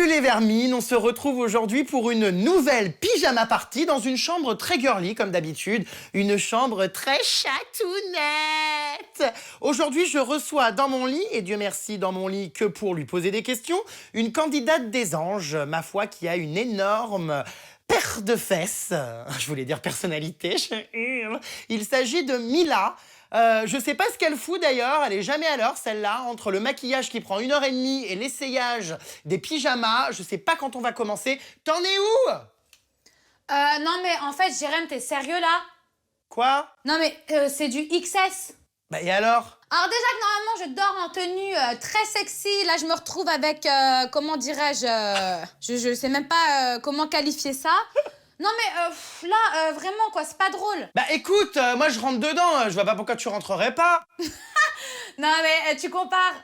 Salut les vermines, on se retrouve aujourd'hui pour une nouvelle pyjama party dans une chambre très girly comme d'habitude, une chambre très chatounette. Aujourd'hui, je reçois dans mon lit, et Dieu merci dans mon lit que pour lui poser des questions, une candidate des anges, ma foi, qui a une énorme paire de fesses. Je voulais dire personnalité, je hurle. Il s'agit de Mila. Je sais pas ce qu'elle fout d'ailleurs, elle est jamais à l'heure celle-là, entre le maquillage qui prend 1h30 et l'essayage des pyjamas, je sais pas quand on va commencer. T'en es où? Non mais en fait, Jérém, t'es sérieux là? Quoi? Non mais c'est du XS. Bah et alors? Alors déjà que normalement je dors en tenue très sexy, là je me retrouve avec, comment dirais-je, je sais même pas comment qualifier ça. Non mais là, vraiment quoi, c'est pas drôle. Bah écoute, moi je rentre dedans, je vois pas pourquoi tu rentrerais pas. Non mais tu compares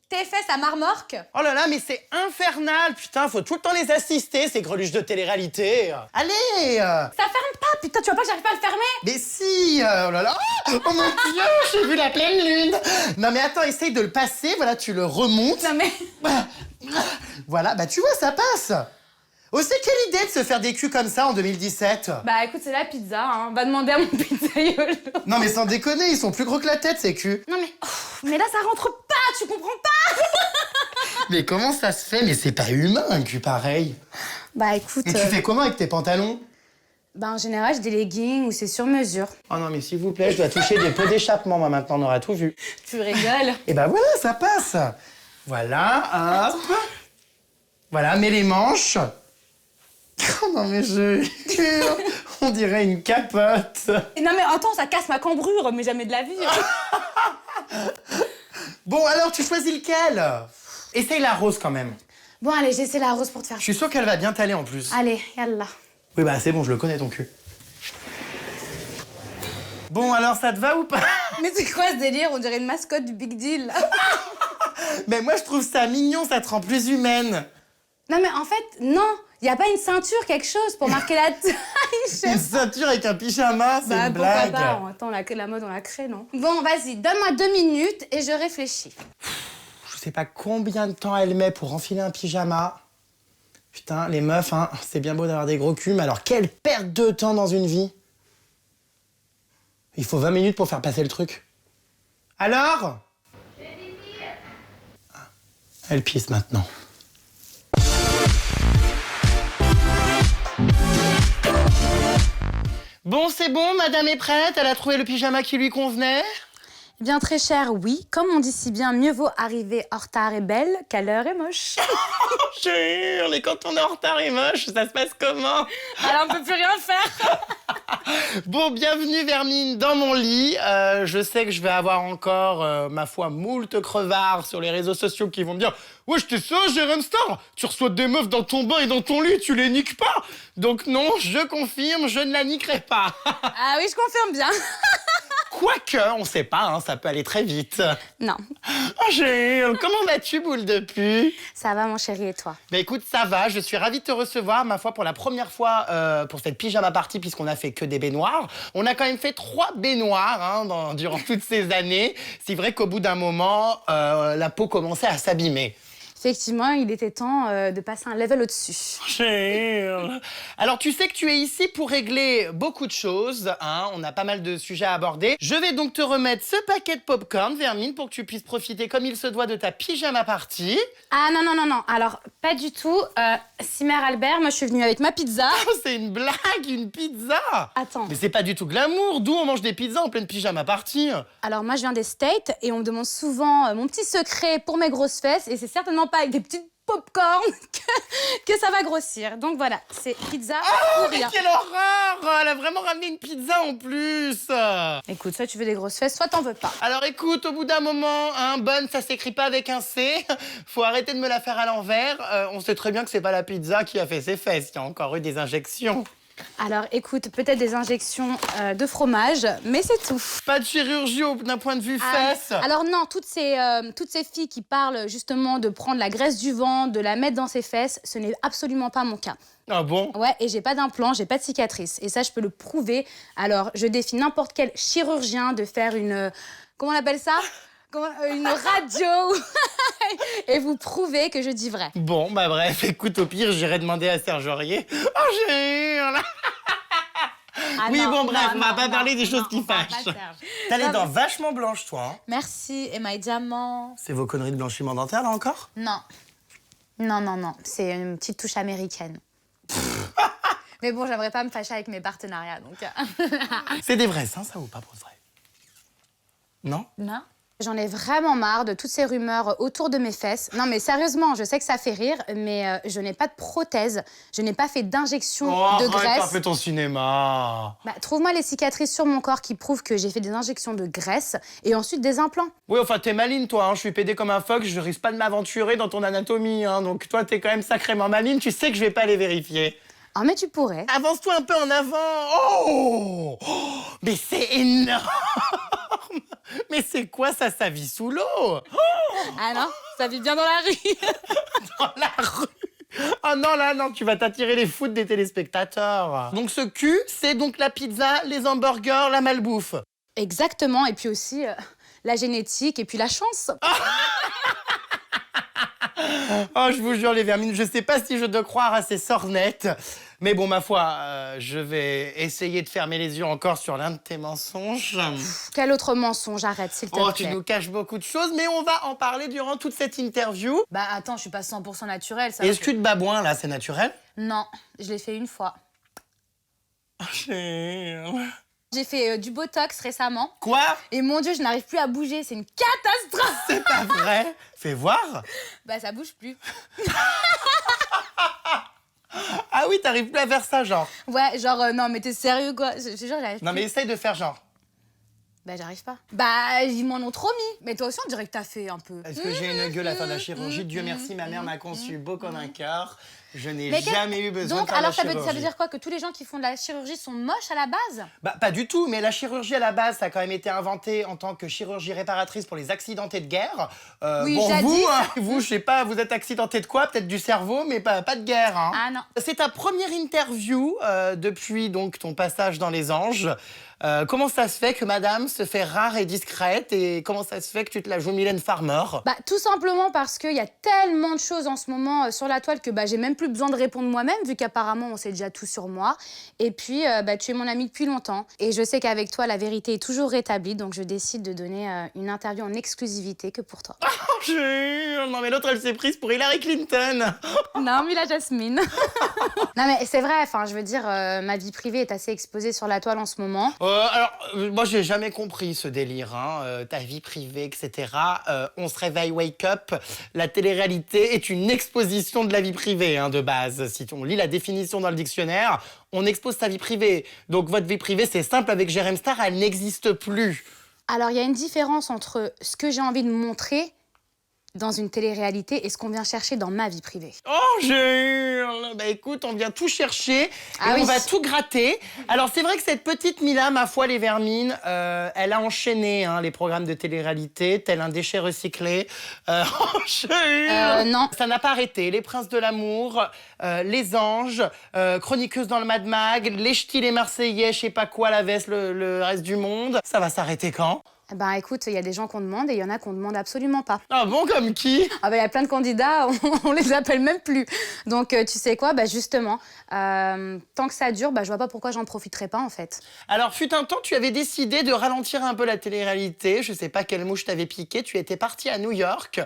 tes fesses à Marmorque? Oh là là, mais c'est infernal, putain, faut tout le temps les assister, ces greluches de télé-réalité. Allez Ça ferme pas, putain, tu vois pas que j'arrive pas à le fermer? Mais si, oh là là, oh mon Dieu, j'ai vu la pleine lune. Non mais attends, essaye de le passer, voilà, tu le remontes. Non mais... Voilà, bah tu vois, ça passe. Oh, c'est quelle idée de se faire des culs comme ça en 2017? Bah écoute, c'est la pizza, hein. Va demander à mon pizzaïolo. Non mais sans déconner, ils sont plus gros que la tête, ces culs. Non mais là ça rentre pas, tu comprends pas? Mais comment ça se fait? Mais c'est pas humain, un cul pareil. Bah écoute... Mais tu fais comment avec tes pantalons? Bah en général, j'ai des leggings ou c'est sur mesure. Oh non, mais s'il vous plaît, je dois toucher des pots d'échappement, moi, maintenant, on aura tout vu. Tu rigoles? Et bah voilà, ça passe. Voilà, hop. Voilà, mets les manches. Oh non, mais on dirait une capote. Non mais attends, ça casse ma cambrure, mais jamais de la vie. Bon, alors, tu choisis lequel? Essaye la rose, quand même. Bon allez, j'essaie la rose pour te faire. Je suis sûre qu'elle va bien t'aller, en plus. Allez, yallah. Oui, bah c'est bon, je le connais, ton cul. Bon, alors, ça te va ou pas? Mais c'est quoi ce délire? On dirait une mascotte du Big Deal. Mais moi, je trouve ça mignon, ça te rend plus humaine. Non mais en fait, non. Y a pas une ceinture, quelque chose pour marquer la taille? Une ceinture avec un pyjama, c'est Bah une pourquoi blague. pas? Attends, la mode on la crée, non? Bon, vas-y, donne-moi 2 minutes et je réfléchis. Je sais pas combien de temps elle met pour enfiler un pyjama. Putain, les meufs, hein, c'est bien beau d'avoir des gros culs, mais alors quelle perte de temps dans une vie. Il faut 20 minutes pour faire passer le truc. Alors? Elle pisse maintenant. Bon, c'est bon, madame est prête, elle a trouvé le pyjama qui lui convenait. Eh bien très cher, oui. Comme on dit si bien, mieux vaut arriver en retard et belle qu'à l'heure et moche. Je hurle, et quand on est en retard et moche, ça se passe comment? Alors on peut plus rien faire. Bon, bienvenue Vermine dans mon lit. Je sais que je vais avoir encore, ma foi, moult crevards sur les réseaux sociaux qui vont me dire « Ouais, j'étais ça, Jérém Star. Tu reçois des meufs dans ton bain et dans ton lit, tu les niques pas. » Donc non, je confirme, je ne la niquerai pas. Ah oui, je confirme bien. Quoique, on sait pas, hein, ça peut aller très vite. Non. Oh, comment vas-tu, boule de pu? Ça va mon chéri et toi? Bah écoute, ça va, je suis ravie de te recevoir, ma foi, pour la première fois pour cette pyjama party, puisqu'on a fait que des baignoires. On a quand même fait 3 baignoires hein, durant toutes ces années. C'est vrai qu'au bout d'un moment, la peau commençait à s'abîmer. Effectivement, il était temps de passer un level au-dessus. Alors, tu sais que tu es ici pour régler beaucoup de choses. Hein, on a pas mal de sujets à aborder. Je vais donc te remettre ce paquet de popcorn, Vermine, pour que tu puisses profiter comme il se doit de ta pyjama party. Ah non, non, non, non. Alors, pas du tout. Simer Albert, moi, je suis venue avec ma pizza. Oh, c'est une blague, une pizza. Attends. Mais c'est pas du tout glamour. D'où on mange des pizzas en pleine pyjama party? Alors, moi, je viens des States et on me demande souvent mon petit secret pour mes grosses fesses. Et c'est certainement pas avec des petites popcorn que ça va grossir. Donc voilà, c'est pizza Oh, ou mais rien. quelle horreur! Elle a vraiment ramené une pizza en plus. Écoute, soit tu veux des grosses fesses, soit t'en veux pas. Alors écoute, au bout d'un moment, hein, bonne, ça s'écrit pas avec un C. Faut arrêter de me la faire à l'envers. On sait très bien que c'est pas la pizza qui a fait ses fesses. Il y a encore eu des injections. Alors écoute, peut-être des injections de fromage, mais c'est tout. Pas de chirurgie d'un point de vue fesses. Alors non, toutes ces filles qui parlent justement de prendre la graisse du ventre, de la mettre dans ses fesses, ce n'est absolument pas mon cas. Ah bon? Ouais, et j'ai pas d'implant, j'ai pas de cicatrice. Et ça, je peux le prouver. Alors, je défie n'importe quel chirurgien de faire une... comment on appelle ça? Une radio, et vous prouvez que je dis vrai. Bon, bah bref, écoute, au pire, j'irai demander à Serge Aurier. Oh, jure. Ah Oui, non, bon, bref, non, on va non, pas non, parler des non, choses qui on parle fâchent. pas de Serge. T'as les Ça dents va. vachement blanches, toi. Hein. Merci, et my diamant. C'est vos conneries de blanchiment dentaire, là, encore? Non. Non. C'est une petite touche américaine. Mais bon, j'aimerais pas me fâcher avec mes partenariats, donc... C'est des vrais seins, ça, ou pas pour de vrai? Non? Non. J'en ai vraiment marre de toutes ces rumeurs autour de mes fesses. Non, mais sérieusement, je sais que ça fait rire, mais je n'ai pas de prothèse. Je n'ai pas fait d'injection de arrête, graisse. t'as fait ton cinéma. Bah, trouve-moi les cicatrices sur mon corps qui prouvent que j'ai fait des injections de graisse et ensuite des implants. Oui, enfin, t'es maligne, toi. Hein. Je suis pédé comme un phoque, je risque pas de m'aventurer dans ton anatomie. Hein. Donc, toi, t'es quand même sacrément maligne, tu sais que je vais pas les vérifier. Ah, mais tu pourrais. Avance-toi un peu en avant. Oh, mais c'est énorme. Mais c'est quoi ça, ça vit sous l'eau? Ah non, ça vit bien dans la rue. Dans la rue. Oh non, là, non, tu vas t'attirer les foudres des téléspectateurs. Donc, ce cul, c'est donc la pizza, les hamburgers, la malbouffe. Exactement, et puis aussi la génétique et puis la chance. Oh, je vous jure, les vermines, je sais pas si je dois croire à ces sornettes. Mais bon, ma foi, je vais essayer de fermer les yeux encore sur l'un de tes mensonges. Quel autre mensonge, arrête, s'il te Oh, plaît. tu nous caches beaucoup de choses, mais on va en parler durant toute cette interview. Bah attends, je suis pas 100% naturelle, ça. Et ce cul de babouin, là, c'est naturel? Non, je l'ai fait une fois. Oh, chérie. J'ai fait du Botox récemment. Quoi? Et mon Dieu, je n'arrive plus à bouger, c'est une catastrophe. C'est pas vrai? Fais voir. Bah ça bouge plus. Ah oui, t'arrives plus à faire ça, genre. Ouais, genre non mais t'es sérieux quoi? Je te jure, j'arrive Non, plus. mais essaye de faire genre. Bah j'arrive pas. Bah ils m'en ont trop mis. Mais toi aussi on dirait que t'as fait un peu. Est-ce que j'ai une gueule à faire de la chirurgie? Dieu merci, ma mère m'a conçu beau comme un cœur. Je n'ai Mais jamais eu besoin donc de faire alors de la chirurgie. ça veut dire quoi? Que tous les gens qui font de la chirurgie sont moches à la base? Bah, pas du tout, mais la chirurgie à la base, ça a quand même été inventé en tant que chirurgie réparatrice pour les accidentés de guerre. Oui, bon, jadis. vous, hein, vous, je sais pas, vous êtes accidenté de quoi? Peut-être du cerveau, mais pas de guerre. Hein. Ah non. C'est ta première interview depuis donc ton passage dans Les Anges. Comment ça se fait que madame se fait rare et discrète et comment ça se fait que tu te la joues Mylène Farmer? Bah tout simplement parce qu'il y a tellement de choses en ce moment sur la toile que bah, j'ai même plus besoin de répondre moi-même vu qu'apparemment on sait déjà tout sur moi. Et puis bah, tu es mon ami depuis longtemps et je sais qu'avec toi la vérité est toujours rétablie donc je décide de donner une interview en exclusivité que pour toi. Oh, jure. Non mais l'autre elle s'est prise pour Hillary Clinton. Non mais la Jasmine. Non mais c'est vrai, enfin je veux dire ma vie privée est assez exposée sur la toile en ce moment. Moi, j'ai jamais compris ce délire, hein, ta vie privée, etc. On se réveille, wake up. La télé-réalité est une exposition de la vie privée, hein, de base. Si on lit la définition dans le dictionnaire, on expose sa vie privée. Donc, votre vie privée, c'est simple, avec Jérém Star, elle n'existe plus. Alors il y a une différence entre ce que j'ai envie de montrer dans une télé-réalité et ce qu'on vient chercher dans ma vie privée. Oh, jure. Bah écoute, on vient tout chercher et Ah oui. on va tout gratter. Alors, c'est vrai que cette petite Mila, ma foi, les vermines, elle a enchaîné hein, les programmes de télé-réalité, tel un déchet recyclé. Oh, jure. Non. Ça n'a pas arrêté. Les Princes de l'amour, Les Anges, Chroniqueuse dans le Mad Mag, Les Ch'tis, les Marseillais, je sais pas quoi, la veste, le reste du monde. Ça va s'arrêter quand? Ben écoute, il y a des gens qu'on demande et il y en a qu'on demande absolument pas. Ah bon, comme qui? Ah ben il y a plein de candidats, on les appelle même plus. Donc tu sais quoi, bah justement, tant que ça dure, bah je vois pas pourquoi j'en profiterai pas en fait. Alors, fut un temps, tu avais décidé de ralentir un peu la télé-réalité. Je sais pas quelle mouche t'avait piqué. Tu étais partie à New York,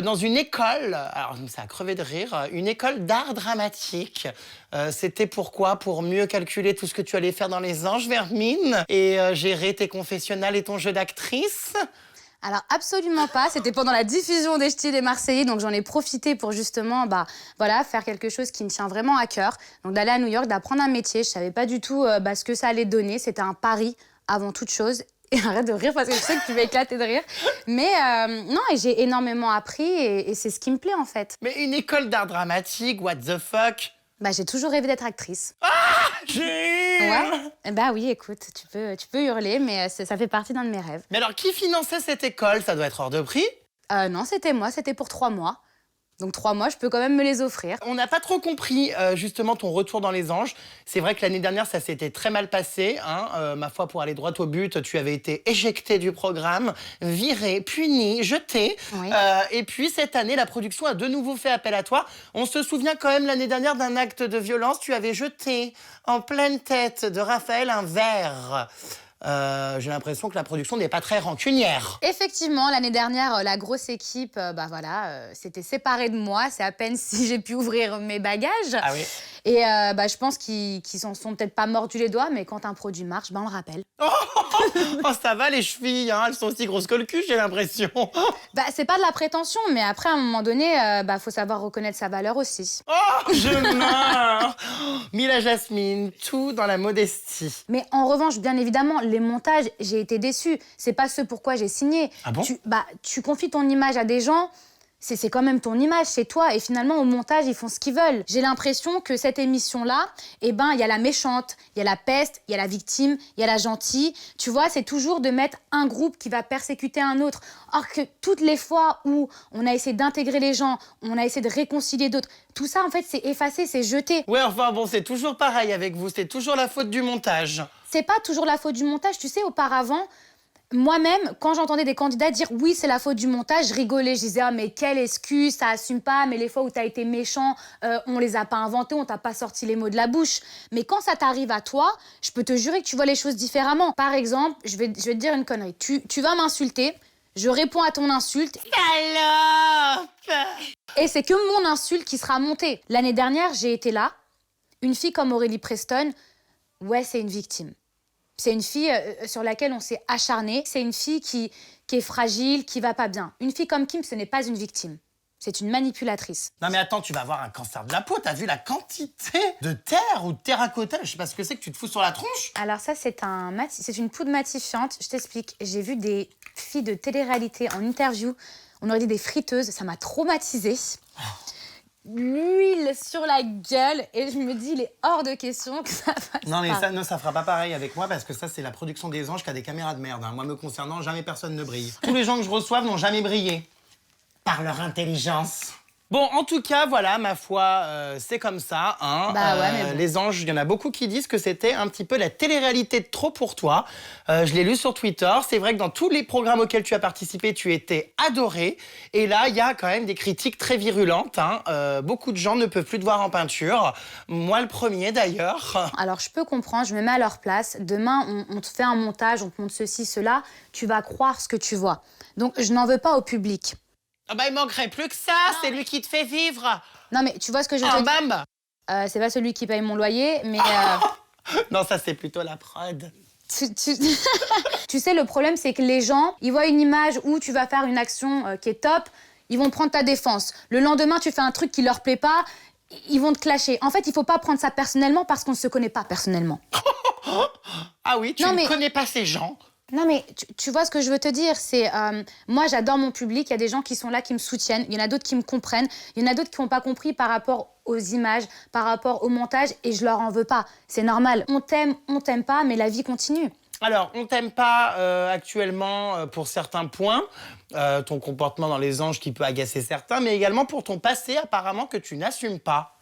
dans une école, alors ça a crevé de rire, une école d'art dramatique. C'était pourquoi? Pour mieux calculer tout ce que tu allais faire dans Les Anges, Vermine, et gérer tes confessionnals et ton jeu d'actrice. Alors absolument pas, c'était pendant la diffusion des Ch'tis les Marseillais, donc j'en ai profité pour justement bah, voilà, faire quelque chose qui me tient vraiment à cœur. Donc d'aller à New York, d'apprendre un métier, je savais pas du tout ce que ça allait donner, c'était un pari avant toute chose. Et arrête de rire parce que je sais que tu vas éclater de rire. Mais non, et j'ai énormément appris et c'est ce qui me plaît en fait. Mais une école d'art dramatique, what the fuck? Bah j'ai toujours rêvé d'être actrice. J'ai... Ouais. Bah oui, écoute, tu peux hurler, mais ça fait partie d'un de mes rêves. Mais alors, qui finançait cette école? Ça doit être hors de prix? Non, c'était moi, c'était pour 3 mois. Donc 3 mois, je peux quand même me les offrir. On n'a pas trop compris justement ton retour dans les anges. C'est vrai que l'année dernière, ça s'était très mal passé. Ma foi, pour aller droit au but, tu avais été éjecté du programme, viré, puni, jeté. Oui. Et puis cette année, la production a de nouveau fait appel à toi. On se souvient quand même l'année dernière d'un acte de violence. Tu avais jeté en pleine tête de Raphaël un verre. J'ai l'impression que la production n'est pas très rancunière. Effectivement, l'année dernière, la grosse équipe s'était séparée de moi. C'est à peine si j'ai pu ouvrir mes bagages. Ah oui. Et je pense qu'ils s'en sont peut-être pas mordus les doigts, mais quand un produit marche, on le rappelle. Oh, ça va les chevilles, elles sont aussi grosses que le cul, j'ai l'impression. C'est pas de la prétention, mais après, à un moment donné, faut savoir reconnaître sa valeur aussi. Oh, je meurs. Mila Jasmine, tout dans la modestie. Mais en revanche, bien évidemment, les montages, j'ai été déçue. C'est pas ce pourquoi j'ai signé. Ah bon ? Tu confies ton image à des gens, c'est quand même ton image, c'est toi. Et finalement, au montage, ils font ce qu'ils veulent. J'ai l'impression que cette émission-là, il y a la méchante, il y a la peste, il y a la victime, il y a la gentille. Tu vois, c'est toujours de mettre un groupe qui va persécuter un autre. Or que toutes les fois où on a essayé d'intégrer les gens, on a essayé de réconcilier d'autres, tout ça, en fait, c'est effacé, c'est jeté. Ouais, enfin bon, c'est toujours pareil avec vous, c'est toujours la faute du montage. C'est pas toujours la faute du montage. Tu sais, auparavant, moi-même, quand j'entendais des candidats dire « oui, c'est la faute du montage », je rigolais. Je disais « ah, mais quelle excuse, ça assume pas, mais les fois où t'as été méchant, on les a pas inventés, on t'a pas sorti les mots de la bouche ». Mais quand ça t'arrive à toi, je peux te jurer que tu vois les choses différemment. Par exemple, je vais te dire une connerie. Tu vas m'insulter, je réponds à ton insulte. Salope! Et c'est que mon insulte qui sera montée. L'année dernière, j'ai été là. Une fille comme Aurélie Preston, ouais, c'est une victime. C'est une fille sur laquelle on s'est acharné. C'est une fille qui est fragile, qui va pas bien. Une fille comme Kim, ce n'est pas une victime. C'est une manipulatrice. Non mais attends, tu vas avoir un cancer de la peau. T'as vu la quantité de terre ou de terracotta? Je sais pas ce que c'est que tu te fous sur la tronche. Alors ça, c'est une poudre matifiante. Je t'explique. J'ai vu des filles de télé-réalité en interview. On aurait dit des friteuses. Ça m'a traumatisée. L'huile sur la gueule et je me dis, il est hors de question que ça fasse Non mais pas. ça fera pas pareil avec moi parce que ça c'est la production des anges qui a des caméras de merde. Moi me concernant, jamais personne ne brille. Tous les gens que je reçoive n'ont jamais brillé. Par leur intelligence. Bon, en tout cas, voilà, ma foi, c'est comme ça. Mais bon. Les anges, il y en a beaucoup qui disent que c'était un petit peu la télé-réalité de trop pour toi. Je l'ai lu sur Twitter. C'est vrai que dans tous les programmes auxquels tu as participé, tu étais adoré. Et là, il y a quand même des critiques très virulentes. Beaucoup de gens ne peuvent plus te voir en peinture. Moi, le premier, d'ailleurs. Alors, je peux comprendre, je me mets à leur place. Demain, on te fait un montage, on te montre ceci, cela. Tu vas croire ce que tu vois. Donc, je n'en veux pas au public. Ah bah, il manquerait plus que ça. C'est lui qui te fait vivre. Non, mais tu vois ce que je veux te dire. Bam. C'est pas celui qui paye mon loyer, mais... Non, ça, c'est plutôt la prod. Tu sais, le problème, c'est que les gens, ils voient une image où tu vas faire une action qui est top, ils vont prendre ta défense. Le lendemain, tu fais un truc qui leur plaît pas, ils vont te clasher. En fait, il faut pas prendre ça personnellement parce qu'on ne se connaît pas personnellement. Ah oui, tu ne connais pas ces gens. Non, mais tu vois ce que je veux te dire, c'est... moi, j'adore mon public, il y a des gens qui sont là, qui me soutiennent, il y en a d'autres qui me comprennent, il y en a d'autres qui n'ont pas compris par rapport aux images, par rapport au montage, et je leur en veux pas. C'est normal. On t'aime pas, mais la vie continue. Alors, on t'aime pas actuellement pour certains points, ton comportement dans les anges qui peut agacer certains, mais également pour ton passé apparemment que tu n'assumes pas.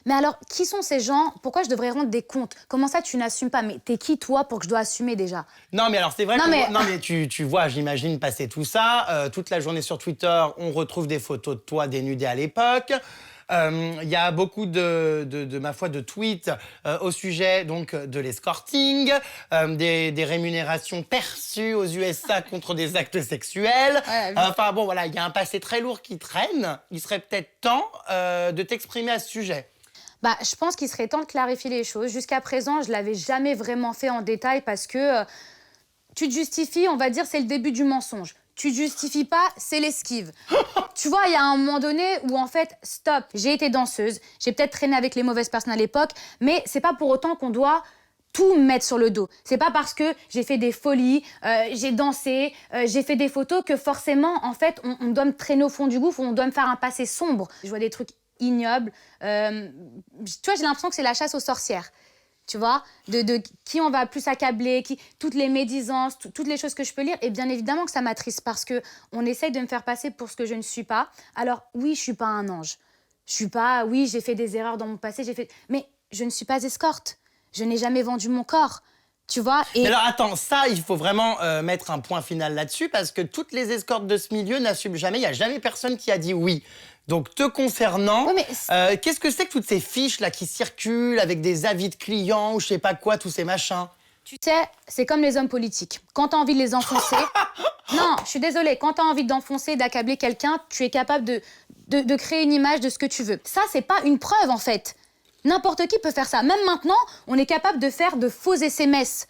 Mais alors, qui sont ces gens? Pourquoi je devrais rendre des comptes? Comment ça, tu n'assumes pas? Mais t'es qui, toi, pour que je dois assumer déjà? Non, mais alors, c'est vrai Non, mais tu vois, j'imagine passer tout ça. Toute la journée sur Twitter, on retrouve des photos de toi dénudée à l'époque. Il y a beaucoup ma foi, de tweets au sujet donc, de l'escorting, des rémunérations perçues aux USA contre des actes sexuels. Ouais, Enfin bon, voilà, il y a un passé très lourd qui traîne. Il serait peut-être temps de t'exprimer à ce sujet. Je pense qu'il serait temps de clarifier les choses. Jusqu'à présent, je l'avais jamais vraiment fait en détail parce que tu te justifies, on va dire, c'est le début du mensonge. Tu te justifies pas, c'est l'esquive. Tu vois, il y a un moment donné où, en fait, stop, j'ai été danseuse, j'ai peut-être traîné avec les mauvaises personnes à l'époque, mais c'est pas pour autant qu'on doit tout mettre sur le dos. C'est pas parce que j'ai fait des folies, j'ai dansé, j'ai fait des photos que forcément, en fait, on doit me traîner au fond du gouffre, on doit me faire un passé sombre. Je vois des trucs ignobles. Tu vois, j'ai l'impression que c'est la chasse aux sorcières. Tu vois, de qui on va plus accabler, toutes les médisances, toutes les choses que je peux lire. Et bien évidemment que ça m'attriste parce qu'on essaye de me faire passer pour ce que je ne suis pas. Alors oui, je suis pas un ange. Je suis pas, oui, j'ai fait des erreurs dans mon passé, mais je ne suis pas escorte. Je n'ai jamais vendu mon corps. Tu vois, Mais alors attends, ça, il faut vraiment mettre un point final là-dessus parce que toutes les escortes de ce milieu n'assument jamais. Il n'y a jamais personne qui a dit oui. Donc, te concernant, Oui, mais qu'est-ce que c'est que toutes ces fiches-là qui circulent avec des avis de clients ou je sais pas quoi, tous ces machins? tu sais, c'est comme les hommes politiques. Quand tu as envie de les enfoncer... Non, je suis désolée. Quand tu as envie d'enfoncer, d'accabler quelqu'un, tu es capable de créer une image de ce que tu veux. Ça, c'est pas une preuve, en fait. N'importe qui peut faire ça. Même maintenant, on est capable de faire de faux SMS,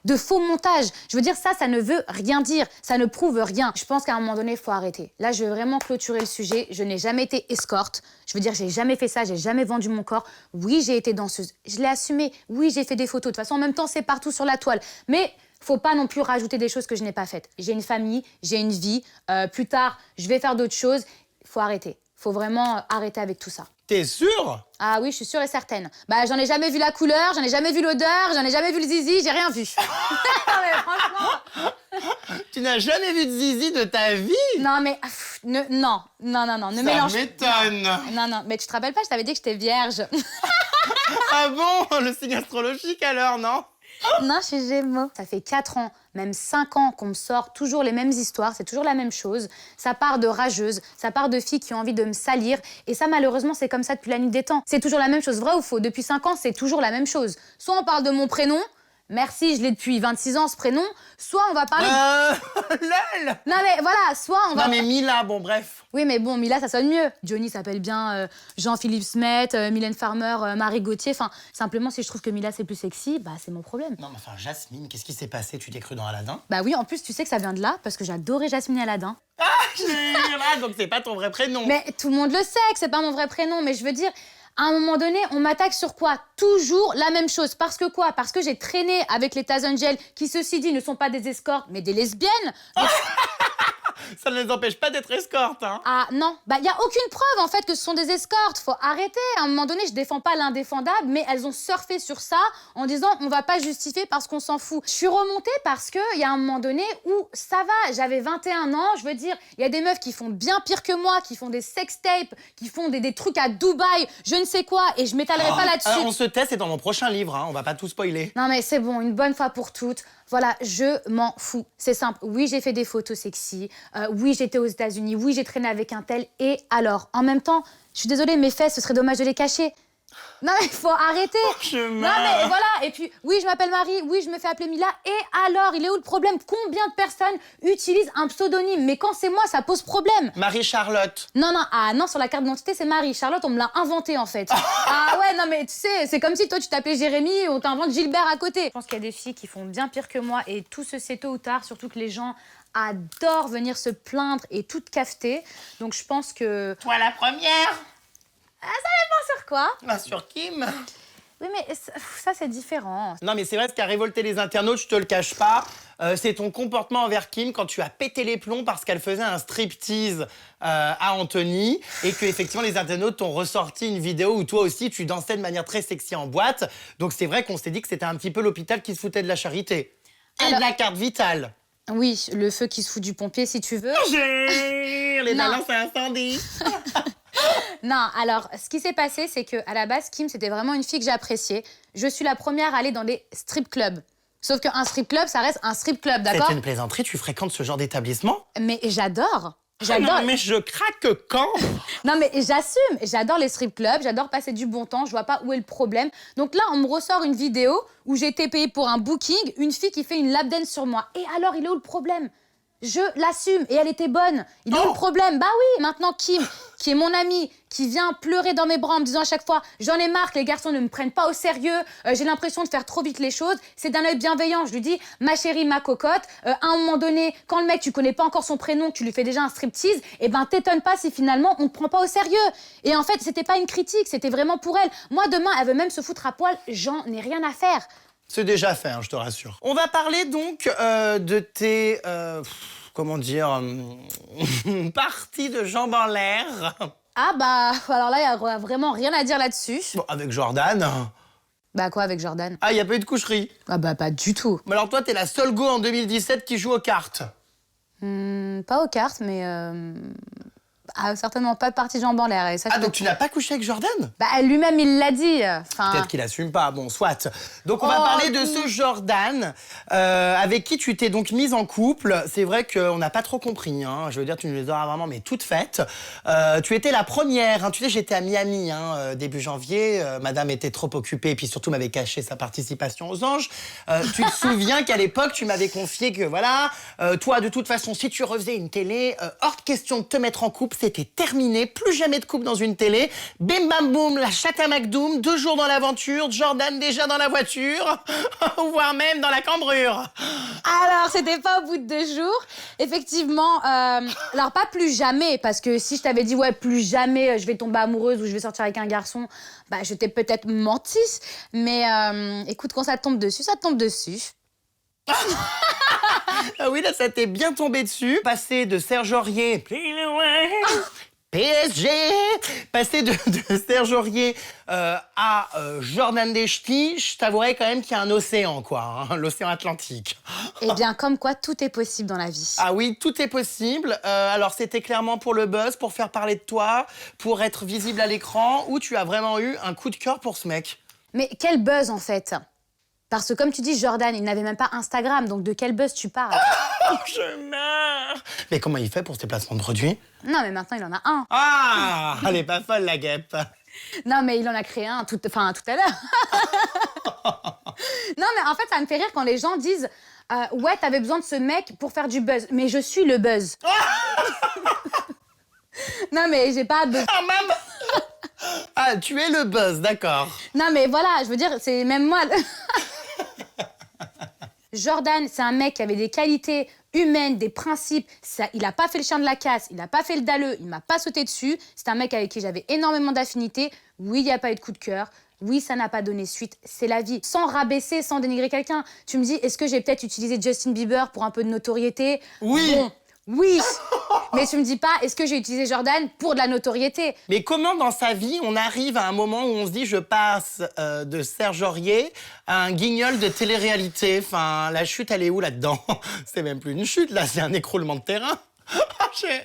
de faux montages. Je veux dire, ça ne veut rien dire. Ça ne prouve rien. Je pense qu'à un moment donné, il faut arrêter. Là, je veux vraiment clôturer le sujet. Je n'ai jamais été escorte. Je veux dire, j'ai jamais fait ça. J'ai jamais vendu mon corps. Oui, j'ai été danseuse. Je l'ai assumé. Oui, j'ai fait des photos. De toute façon, en même temps, c'est partout sur la toile. Mais faut pas non plus rajouter des choses que je n'ai pas faites. J'ai une famille, j'ai une vie. Plus tard, je vais faire d'autres choses. Il faut arrêter. Il faut vraiment arrêter avec tout ça. T'es sûre? Ah oui, je suis sûre et certaine. Bah, j'en ai jamais vu la couleur, j'en ai jamais vu l'odeur, j'en ai jamais vu le zizi, j'ai rien vu. Non, mais franchement... Tu n'as jamais vu de zizi de ta vie? Non, mais... non, ne mélange... Ça m'étonne. Non, mais tu te rappelles pas, je t'avais dit que j'étais vierge. Ah bon? Le signe astrologique alors, non? Non, je suis Gémeaux. Ça fait 4 ans, même 5 ans qu'on me sort toujours les mêmes histoires, c'est toujours la même chose. Ça part de rageuses, ça part de filles qui ont envie de me salir. Et ça, malheureusement, c'est comme ça depuis la nuit des temps. C'est toujours la même chose, vrai ou faux? Depuis 5 ans, c'est toujours la même chose. Soit on parle de mon prénom, merci, je l'ai depuis 26 ans, ce prénom. Soit on va parler... Lol! Non, mais voilà, soit on va... Non mais Mila, bon bref. Oui, mais bon, Mila, ça sonne mieux. Johnny s'appelle bien Jean-Philippe Smet, Mylène Farmer, Marie Gauthier. Enfin, simplement, si je trouve que Mila, c'est plus sexy, bah, c'est mon problème. Non mais enfin, Jasmine, qu'est-ce qui s'est passé? Tu t'es cru dans Aladdin? Bah oui, en plus, tu sais que ça vient de là, parce que j'adorais Jasmine et Aladdin. Donc c'est pas ton vrai prénom. Mais tout le monde le sait que c'est pas mon vrai prénom, mais je veux dire... À un moment donné, on m'attaque sur quoi? Toujours la même chose. Parce que quoi? Parce que j'ai traîné avec les Taz Angel, qui, ceci dit, ne sont pas des escortes, mais des lesbiennes. Ça ne les empêche pas d'être escortes, hein. Ah non, bah il y a aucune preuve en fait que ce sont des escortes. Faut arrêter. À un moment donné, je défends pas l'indéfendable, mais elles ont surfé sur ça en disant on va pas justifier parce qu'on s'en fout. Je suis remontée parce que il y a un moment donné où ça va. J'avais 21 ans, je veux dire, il y a des meufs qui font bien pire que moi, qui font des sextapes, qui font des trucs à Dubaï, je ne sais quoi, et je m'étalerai pas là-dessus. On se tait, c'est dans mon prochain livre, hein. On va pas tout spoiler. Non mais c'est bon, une bonne fois pour toutes. Voilà, je m'en fous. C'est simple. Oui, j'ai fait des photos sexy. Oui, j'étais aux États-Unis. Oui, j'ai traîné avec un tel. Et alors, en même temps, je suis désolée, mes fesses, ce serait dommage de les cacher. Non, mais il faut arrêter. Non, mais voilà. Et puis, oui, je m'appelle Marie. Oui, je me fais appeler Mila. Et alors, il est où le problème? Combien de personnes utilisent un pseudonyme? Mais quand c'est moi, ça pose problème. Marie-Charlotte. Non, sur la carte d'identité, c'est Marie. Charlotte, on me l'a inventé, en fait. Ah ouais, non, mais tu sais, c'est comme si toi, tu t'appelais Jérémy et on t'invente Gilbert à côté. Je pense qu'il y a des filles qui font bien pire que moi et tout se sait tôt ou tard, surtout que les gens adorent venir se plaindre et tout cafeter. Donc, je pense que... Toi la première. Sur quoi? Bah, sur Kim. Oui, mais ça, c'est différent. Non mais c'est vrai, ce qui a révolté les internautes, je te le cache pas, c'est ton comportement envers Kim quand tu as pété les plombs parce qu'elle faisait un striptease à Anthony et que effectivement les internautes t'ont ressorti une vidéo où toi aussi tu dansais de manière très sexy en boîte. Donc c'est vrai qu'on s'est dit que c'était un petit peu l'hôpital qui se foutait de la charité. Et de la carte vitale. Oui, le feu qui se fout du pompier, si tu veux. Les balances à incendie. Non, alors, ce qui s'est passé, c'est qu'à la base, Kim, c'était vraiment une fille que j'appréciais. Je suis la première à aller dans des strip clubs. Sauf qu'un strip club, ça reste un strip club, d'accord? C'est une plaisanterie, tu fréquentes ce genre d'établissement? Mais j'adore. Non, mais je craque quand? Non, mais j'assume. J'adore les strip clubs, j'adore passer du bon temps, je vois pas où est le problème. Donc là, on me ressort une vidéo où j'ai été payée pour un booking, une fille qui fait une lap dance sur moi. Et alors, il est où le problème? Je l'assume et elle était bonne. Il est où le problème? Bah oui, maintenant Kim, qui est mon amie, qui vient pleurer dans mes bras en me disant à chaque fois « J'en ai marre que les garçons ne me prennent pas au sérieux, j'ai l'impression de faire trop vite les choses. » C'est d'un œil bienveillant. Je lui dis « Ma chérie, ma cocotte, à un moment donné, quand le mec, tu connais pas encore son prénom, tu lui fais déjà un striptease, eh ben t'étonnes pas si finalement on te prend pas au sérieux. » Et en fait, c'était pas une critique, c'était vraiment pour elle. Moi, demain, elle veut même se foutre à poil, j'en ai rien à faire. C'est déjà fait, hein, je te rassure. On va parler donc de tes... comment dire... parties de jambes en l'air. Ah bah, alors là, il y a vraiment rien à dire là-dessus. Bon, avec Jordan. Bah quoi avec Jordan? Ah, y a pas eu de coucherie. Ah bah pas du tout. Mais alors toi, t'es la seule go en 2017 qui joue aux cartes. Pas aux cartes, mais certainement pas de partie jambes en l'air. Et ça, Ah, je donc peux- tu n'as pas couché avec Jordan? Bah lui-même il l'a dit. Enfin. Peut-être qu'il assume pas, bon, soit. Donc on va Oh, parler de ce Jordan avec qui tu t'es donc mise en couple. C'est vrai qu'on n'a pas trop compris, hein. Je veux dire, tu nous les auras vraiment mais toutes faites. Tu étais la première, hein. Tu sais, j'étais à Miami début janvier. Madame était trop occupée et puis surtout m'avait caché sa participation aux Anges. Tu te souviens qu'à l'époque, tu m'avais confié que voilà, toi de toute façon, si tu refaisais une télé, hors de question de te mettre en couple, c'était terminé. Plus jamais de couple dans une télé. Bim bam boum, la chatte à McDoom, 2 jours dans l'aventure, Jordan déjà dans la voiture, voire même dans la cambrure. Alors, c'était pas au bout de 2 jours. Effectivement, alors pas plus jamais, parce que si je t'avais dit, ouais, plus jamais je vais tomber amoureuse ou je vais sortir avec un garçon, bah, je t'ai peut-être menti. Mais écoute, quand ça te tombe dessus, ça te tombe dessus. Ah oui, là, ça t'est bien tombé dessus. Passer de Serge Aurier, PSG, passer de Serge Aurier à Jordan Deshti, je t'avouerais quand même qu'il y a un océan, quoi, hein, l'océan Atlantique. Eh bien, comme quoi, tout est possible dans la vie. Ah oui, tout est possible. Alors, c'était clairement pour le buzz, pour faire parler de toi, pour être visible à l'écran, ou tu as vraiment eu un coup de cœur pour ce mec? Mais quel buzz, en fait. Parce que comme tu dis, Jordan, il n'avait même pas Instagram, donc de quel buzz tu parles? Oh, je meurs! Mais comment il fait pour ses placements de produits? Non, mais maintenant, il en a un. Ah! Elle est pas folle, la guêpe. Non, mais il en a créé un tout à l'heure. Non, mais en fait, ça me fait rire quand les gens disent ouais, t'avais besoin de ce mec pour faire du buzz. Mais je suis le buzz. Non, mais j'ai pas besoin. Ah, même... Ah, tu es le buzz, d'accord. Non, mais voilà, je veux dire, c'est même moi. Jordan, c'est un mec qui avait des qualités humaines, des principes. Ça, il a pas fait le chien de la casse, il a pas fait le dalleux, il m'a pas sauté dessus. C'est un mec avec qui j'avais énormément d'affinités. Oui, il n'y a pas eu de coup de cœur. Oui, ça n'a pas donné suite. C'est la vie. Sans rabaisser, sans dénigrer quelqu'un. Tu me dis, est-ce que j'ai peut-être utilisé Justin Bieber pour un peu de notoriété? Oui. Bon, oui. Mais tu me dis pas, est-ce que j'ai utilisé Jordan pour de la notoriété? Mais comment dans sa vie on arrive à un moment où on se dit je passe de Serge Aurier à un guignol de télé-réalité? Enfin, la chute, elle est où là-dedans? C'est même plus une chute, là, c'est un écroulement de terrain.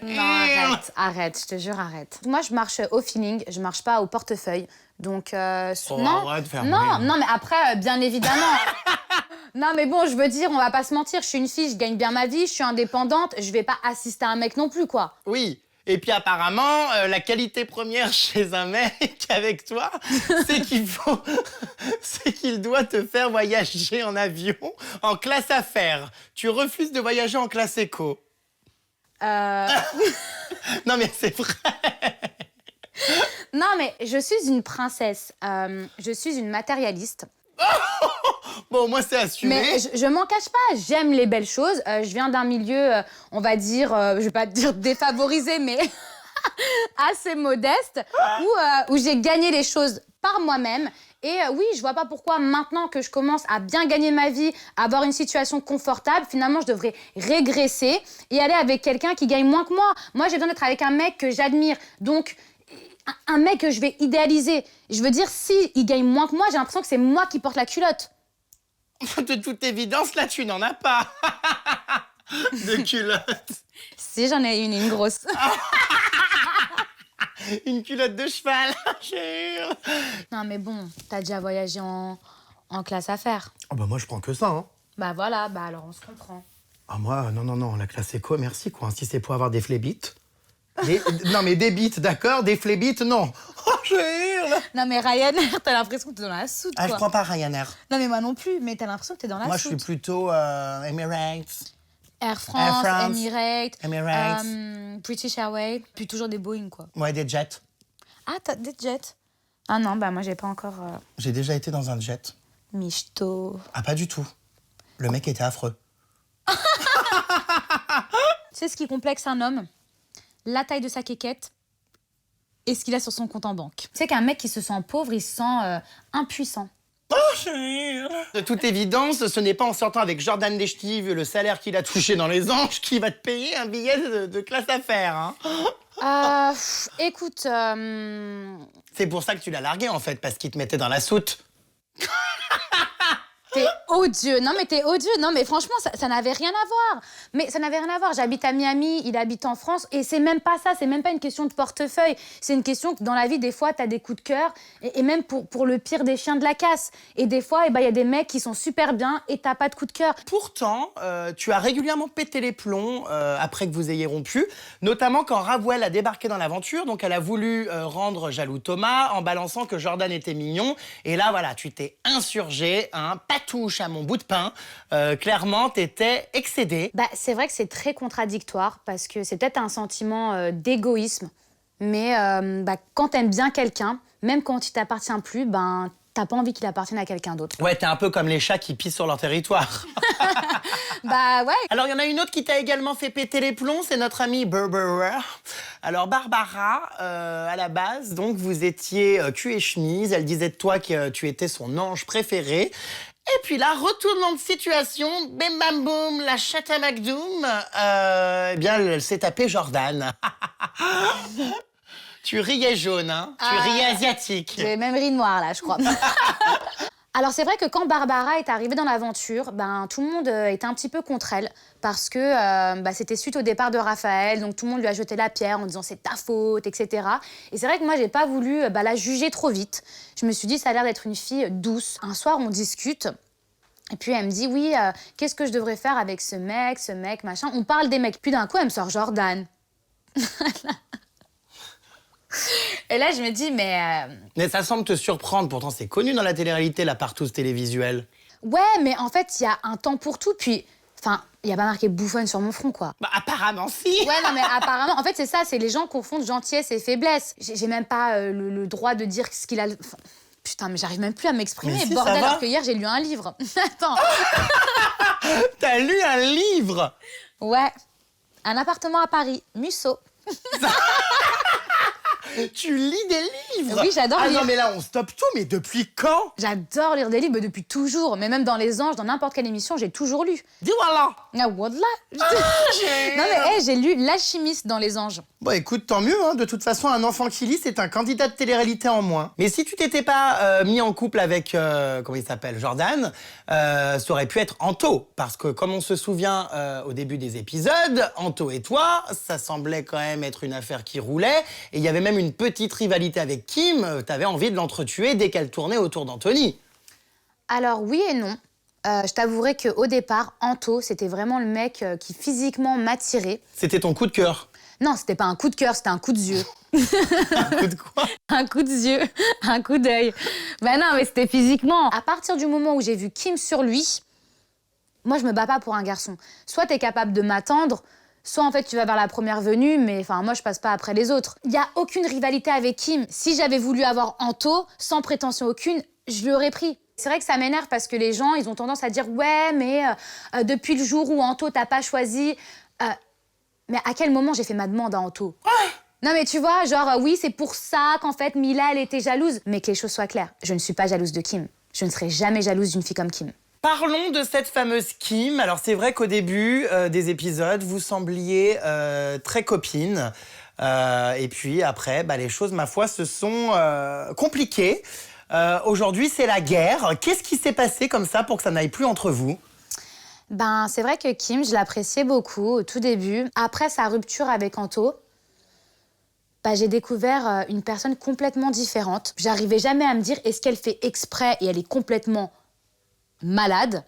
Non, arrête, je te jure, arrête. Moi, je marche au feeling, je marche pas au portefeuille. Donc, non, arrête de faire non, rire. non, mais après, bien évidemment. Non, mais bon, je veux dire, on va pas se mentir, je suis une fille, je gagne bien ma vie, je suis indépendante, je vais pas assister à un mec non plus, quoi. Oui. Et puis apparemment, la qualité première chez un mec avec toi, c'est c'est qu'il doit te faire voyager en avion en classe affaires. Tu refuses de voyager en classe éco. Non mais c'est vrai. Non, mais je suis une princesse, je suis une matérialiste. Bon, moi c'est assumé. Mais je m'en cache pas, j'aime les belles choses. Je viens d'un milieu, on va dire, je vais pas dire défavorisé, mais assez modeste, où j'ai gagné les choses par moi-même. Et oui, je vois pas pourquoi maintenant que je commence à bien gagner ma vie, à avoir une situation confortable, finalement je devrais régresser et aller avec quelqu'un qui gagne moins que moi. Moi, j'ai besoin d'être avec un mec que j'admire. Donc, un mec que je vais idéaliser. Je veux dire, si il gagne moins que moi, j'ai l'impression que c'est moi qui porte la culotte. De toute évidence, là, tu n'en as pas. De culotte. Si, j'en ai une grosse. Une culotte de cheval, jure. Non, mais bon, t'as déjà voyagé en classe affaires. Oh bah moi, je prends que ça, hein. Bah voilà, bah alors on se comprend. Ah moi, non, la classe éco, merci, quoi. Si c'est pour avoir des flébites. Non, mais des bites, d'accord. Des flébites, non. Oh, je hurle. Non, mais Ryanair, t'as l'impression que t'es dans la soude, Ah, quoi. je prends pas Ryanair. Non, mais moi non plus, mais t'as l'impression que t'es dans la Moi, je soude. suis plutôt Emirates. Air France, Emirates. British Airways, puis toujours des Boeing, quoi. Ouais, des jets. Ah, t'as des jets? Ah non, bah moi j'ai pas encore J'ai déjà été dans un jet. michto. Ah, pas du tout. Le mec était affreux. Tu sais ce qui complexe un homme? La taille de sa quéquette et ce qu'il a sur son compte en banque. Tu sais qu'un mec qui se sent pauvre, il se sent impuissant. Oh, je hurle. De toute évidence, ce n'est pas en sortant avec Jordan Deshti, vu le salaire qu'il a touché dans les Anges, qui va te payer un billet de classe affaires, hein. Écoute, C'est pour ça que tu l'as largué, en fait, parce qu'il te mettait dans la soute. T'es odieux. Non, mais t'es odieux. Non, mais franchement, ça n'avait rien à voir. Mais ça n'avait rien à voir. J'habite à Miami, il habite en France. Et c'est même pas ça. C'est même pas une question de portefeuille. C'est une question que dans la vie, des fois, t'as des coups de cœur. Et même pour le pire des chiens de la casse. Et des fois, y a des mecs qui sont super bien et t'as pas de coup de cœur. Pourtant, tu as régulièrement pété les plombs après que vous ayez rompu, notamment quand Ravuel a débarqué dans l'aventure. Donc, elle a voulu rendre jaloux Thomas en balançant que Jordan était mignon. Et là, voilà, tu t'es insurgé, hein, pas touche à mon bout de pain. Clairement, t'étais excédé. Bah, c'est vrai que c'est très contradictoire parce que c'est peut-être un sentiment d'égoïsme. Mais quand t'aimes bien quelqu'un, même quand il t'appartient plus, t'as pas envie qu'il appartienne à quelqu'un d'autre. Ouais, t'es un peu comme les chats qui pissent sur leur territoire. Bah ouais. Alors, il y en a une autre qui t'a également fait péter les plombs, c'est notre amie Barbara. Alors, Barbara, à la base, donc, vous étiez cul et chemise. Elle disait de toi que tu étais son ange préféré. Et puis là, retournement de situation, bim bam boum, la chatte à McDoom, eh bien, elle s'est tapée Jordan. Tu riais jaune, hein? Tu riais asiatique. J'ai même ri noir, là, je crois. Alors, c'est vrai que quand Barbara est arrivée dans l'aventure, tout le monde était un petit peu contre elle parce que c'était suite au départ de Raphaël, donc tout le monde lui a jeté la pierre en disant c'est ta faute, etc. Et c'est vrai que moi, j'ai pas voulu la juger trop vite. Je me suis dit, ça a l'air d'être une fille douce. Un soir, on discute. Et puis, elle me dit, oui, qu'est-ce que je devrais faire avec ce mec, machin. On parle des mecs. Puis d'un coup, elle me sort Jordan. Et là, je me dis, Mais ça semble te surprendre, pourtant c'est connu dans la télé-réalité, la partouze télévisuelle. Ouais, mais en fait, il y a un temps pour tout, puis... Enfin, il n'y a pas marqué bouffonne sur mon front, quoi. Bah apparemment si. Ouais, non, mais apparemment... En fait, c'est ça, c'est les gens confondent gentillesse et faiblesse. J'ai même pas le droit de dire ce qu'il a... Enfin, putain, mais j'arrive même plus à m'exprimer, Si, bordel, ça va. alors que hier, j'ai lu un livre. Attends. T'as lu un livre? Ouais. Un appartement à Paris, Musso. Tu lis des livres? Oui, j'adore Ah lire. non, mais là, on stoppe tout, mais depuis quand? J'adore lire des livres depuis toujours. Mais même dans Les Anges, dans n'importe quelle émission, j'ai toujours lu. Dis voilà. Ah, voilà. Non, mais j'ai lu L'Alchimiste dans Les Anges. Bon, écoute, tant mieux, hein. De toute façon, un enfant qui lit, c'est un candidat de télé-réalité en moins. Mais si tu t'étais pas mis en couple avec, comment il s'appelle, Jordan, ça aurait pu être Anto. Parce que, comme on se souvient au début des épisodes, Anto et toi, ça semblait quand même être une affaire qui roulait. Et il y avait même une petite rivalité avec Kim. T'avais envie de l'entretuer dès qu'elle tournait autour d'Anthony. Alors, oui et non. Je t'avouerai qu'au départ, Anto, c'était vraiment le mec qui physiquement m'attirait. C'était ton coup de cœur. Non, c'était pas un coup de cœur, c'était un coup de yeux. Un coup de quoi? Un coup de yeux, un coup d'œil. Ben non, mais c'était physiquement. À partir du moment où j'ai vu Kim sur lui, moi, je me bats pas pour un garçon. Soit t'es capable de m'attendre, soit en fait tu vas vers la première venue, mais enfin moi je passe pas après les autres. Il y a aucune rivalité avec Kim. Si j'avais voulu avoir Anto, sans prétention aucune, je l'aurais pris. C'est vrai que ça m'énerve parce que les gens, ils ont tendance à dire ouais, mais depuis le jour où Anto t'a pas choisi, mais à quel moment j'ai fait ma demande à Anto? Non mais tu vois, genre oui, c'est pour ça qu'en fait Mila elle était jalouse. Mais que les choses soient claires, je ne suis pas jalouse de Kim. Je ne serai jamais jalouse d'une fille comme Kim. Parlons de cette fameuse Kim. Alors c'est vrai qu'au début des épisodes, vous sembliez très copines. Et puis après, les choses, ma foi, se sont compliquées. Aujourd'hui, c'est la guerre. Qu'est-ce qui s'est passé comme ça pour que ça n'aille plus entre vous? C'est vrai que Kim, je l'appréciais beaucoup au tout début. Après sa rupture avec Anto, j'ai découvert une personne complètement différente. J'arrivais jamais à me dire est-ce qu'elle fait exprès et elle est complètement malade,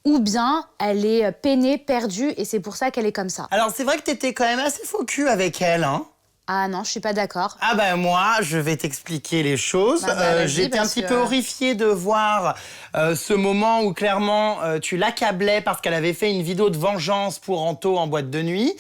ou bien elle est peinée, perdue, et c'est pour ça qu'elle est comme ça. Alors c'est vrai que t'étais quand même assez faux cul avec elle, hein? Ah non, je suis pas d'accord. Ah moi, je vais t'expliquer les choses. Vas-y, J'étais un parce petit que- peu horrifiée de voir ce moment où clairement tu l'accablais parce qu'elle avait fait une vidéo de vengeance pour Anto en boîte de nuit.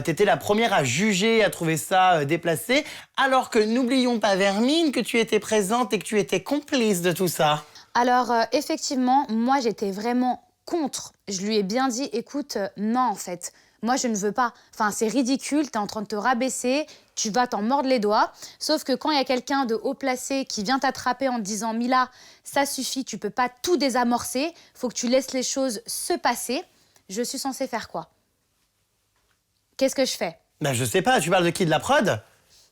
T'étais la première à juger, à trouver ça déplacé, alors que n'oublions pas, Vermine, que tu étais présente et que tu étais complice de tout ça. Alors, effectivement, moi, j'étais vraiment contre. Je lui ai bien dit, écoute, non, en fait, moi, je ne veux pas. Enfin, c'est ridicule, t'es en train de te rabaisser, tu vas t'en mordre les doigts. Sauf que quand il y a quelqu'un de haut placé qui vient t'attraper en te disant, Mila, ça suffit, tu peux pas tout désamorcer, faut que tu laisses les choses se passer, je suis censée faire quoi? Qu'est-ce que je fais? Je sais pas, tu parles de qui, de la prod?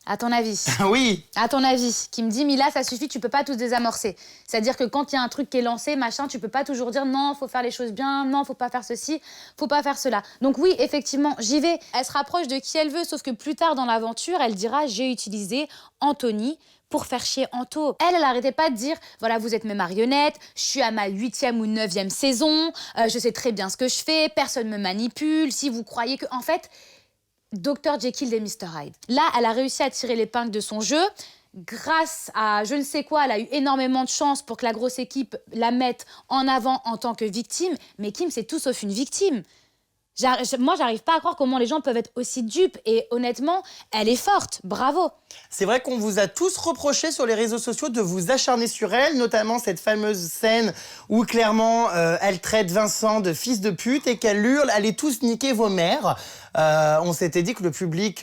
À ton avis. Oui. À ton avis, qui me dit, Mila, ça suffit, tu peux pas tout désamorcer. C'est-à-dire que quand il y a un truc qui est lancé, machin, tu peux pas toujours dire non, faut faire les choses bien, non, faut pas faire ceci, faut pas faire cela. Donc oui, effectivement, j'y vais. Elle se rapproche de qui elle veut, sauf que plus tard dans l'aventure, elle dira, j'ai utilisé Anthony pour faire chier Anto. Elle arrêtait pas de dire, voilà, vous êtes mes marionnettes, je suis à ma 8e ou 9e saison, je sais très bien ce que je fais, personne me manipule, si vous croyez que... En fait, Dr Jekyll et Mr Hyde. Là, elle a réussi à tirer l'épingle de son jeu. Grâce à je ne sais quoi, elle a eu énormément de chance pour que la grosse équipe la mette en avant en tant que victime. Mais Kim, c'est tout sauf une victime. Moi, j'arrive pas à croire comment les gens peuvent être aussi dupes. Et honnêtement, elle est forte. Bravo. C'est vrai qu'on vous a tous reproché sur les réseaux sociaux de vous acharner sur elle, notamment cette fameuse scène où clairement elle traite Vincent de fils de pute et qu'elle hurle « Allez tous niquer vos mères ». On s'était dit que le public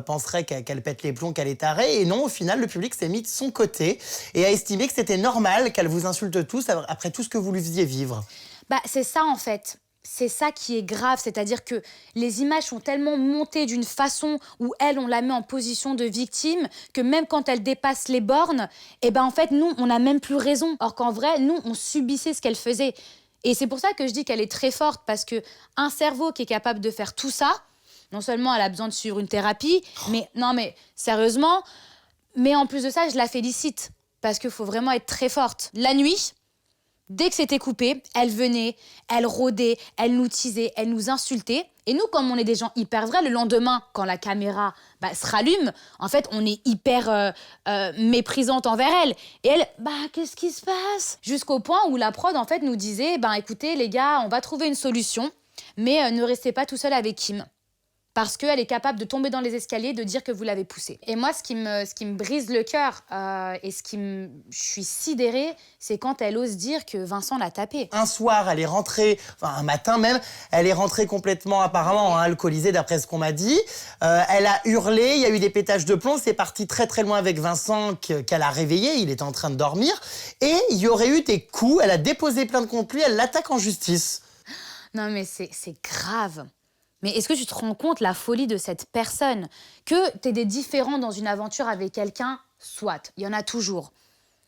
penserait qu'elle pète les plombs, qu'elle est tarée. Et non, au final, le public s'est mis de son côté et a estimé que c'était normal qu'elle vous insulte tous après tout ce que vous lui faisiez vivre. Bah, c'est ça en fait. C'est ça qui est grave, c'est-à-dire que les images sont tellement montées d'une façon où elle, on la met en position de victime, que même quand elle dépasse les bornes, eh ben en fait, nous, on n'a même plus raison. Or qu'en vrai, nous, on subissait ce qu'elle faisait. Et c'est pour ça que je dis qu'elle est très forte, parce qu'un cerveau qui est capable de faire tout ça, non seulement elle a besoin de suivre une thérapie, mais non mais sérieusement, mais en plus de ça, je la félicite, parce qu'il faut vraiment être très forte. La nuit... Dès que c'était coupé, elle venait, elle rôdait, elle nous teasait, elle nous insultait. Et nous, comme on est des gens hyper vrais, le lendemain, quand la caméra se rallume, en fait, on est hyper méprisante envers elle. Et elle, qu'est-ce qui se passe? Jusqu'au point où la prod, en fait, nous disait, écoutez, les gars, on va trouver une solution, mais ne restez pas tout seul avec Kim. Parce qu'elle est capable de tomber dans les escaliers, de dire que vous l'avez poussée. Et moi, ce qui me brise le cœur et je suis sidérée, c'est quand elle ose dire que Vincent l'a tapée. Un soir, elle est rentrée, un matin même, elle est rentrée complètement apparemment alcoolisée d'après ce qu'on m'a dit. Elle a hurlé, il y a eu des pétages de plomb, c'est parti très très loin avec Vincent qu'elle a réveillé, il était en train de dormir. Et il y aurait eu des coups, elle a déposé plainte contre lui, elle l'attaque en justice. Non mais c'est grave. Mais est-ce que tu te rends compte la folie de cette personne? Que t'aies des différends dans une aventure avec quelqu'un, soit, il y en a toujours.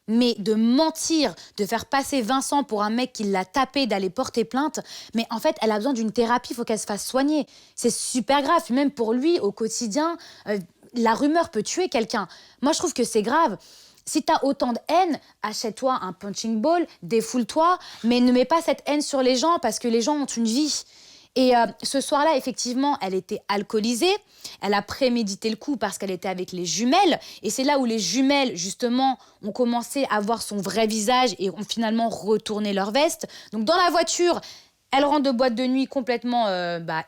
Mais de mentir, de faire passer Vincent pour un mec qui l'a tapé, d'aller porter plainte, mais en fait, elle a besoin d'une thérapie, il faut qu'elle se fasse soigner. C'est super grave, même pour lui, au quotidien, la rumeur peut tuer quelqu'un. Moi, je trouve que c'est grave. Si t'as autant de haine, achète-toi un punching ball, défoule-toi, mais ne mets pas cette haine sur les gens parce que les gens ont une vie. Et ce soir-là, effectivement, elle était alcoolisée. Elle a prémédité le coup parce qu'elle était avec les jumelles. Et c'est là où les jumelles, justement, ont commencé à voir son vrai visage et ont finalement retourné leur veste. Donc, dans la voiture, elle rentre de boîte de nuit complètement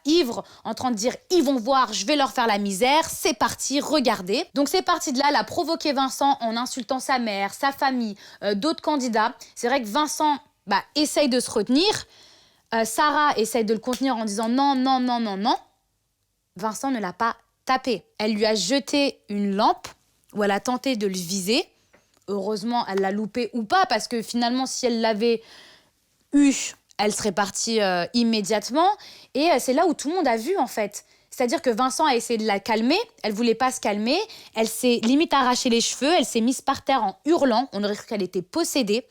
ivre, en train de dire « Ils vont voir, je vais leur faire la misère. C'est parti, regardez. » Donc, c'est parti de là. Elle a provoqué Vincent en insultant sa mère, sa famille, d'autres candidats. C'est vrai que Vincent essaye de se retenir. Sarah essaye de le contenir en disant non, non, non, non, non. Vincent ne l'a pas tapé. Elle lui a jeté une lampe où elle a tenté de le viser. Heureusement, elle l'a loupé ou pas, parce que finalement, si elle l'avait eu, elle serait partie immédiatement. Et c'est là où tout le monde a vu, en fait. C'est-à-dire que Vincent a essayé de la calmer, elle voulait pas se calmer, elle s'est limite arraché les cheveux, elle s'est mise par terre en hurlant, on aurait cru qu'elle était possédée.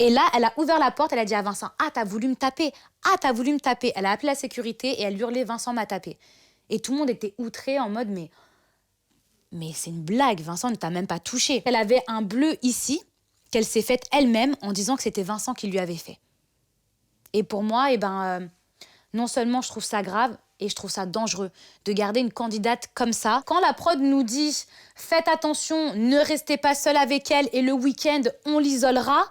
Et là, elle a ouvert la porte, elle a dit à Vincent « Ah, t'as voulu me taper. Ah, t'as voulu me taper. » Elle a appelé la sécurité et elle hurlait « Vincent m'a tapé. » Et tout le monde était outré en mode « Mais c'est une blague, Vincent ne t'a même pas touché. » Elle avait un bleu ici qu'elle s'est faite elle-même en disant que c'était Vincent qui lui avait fait. Et pour moi, non seulement je trouve ça grave, et je trouve ça dangereux de garder une candidate comme ça. Quand la prod nous dit « Faites attention, ne restez pas seul avec elle et le week-end, on l'isolera »,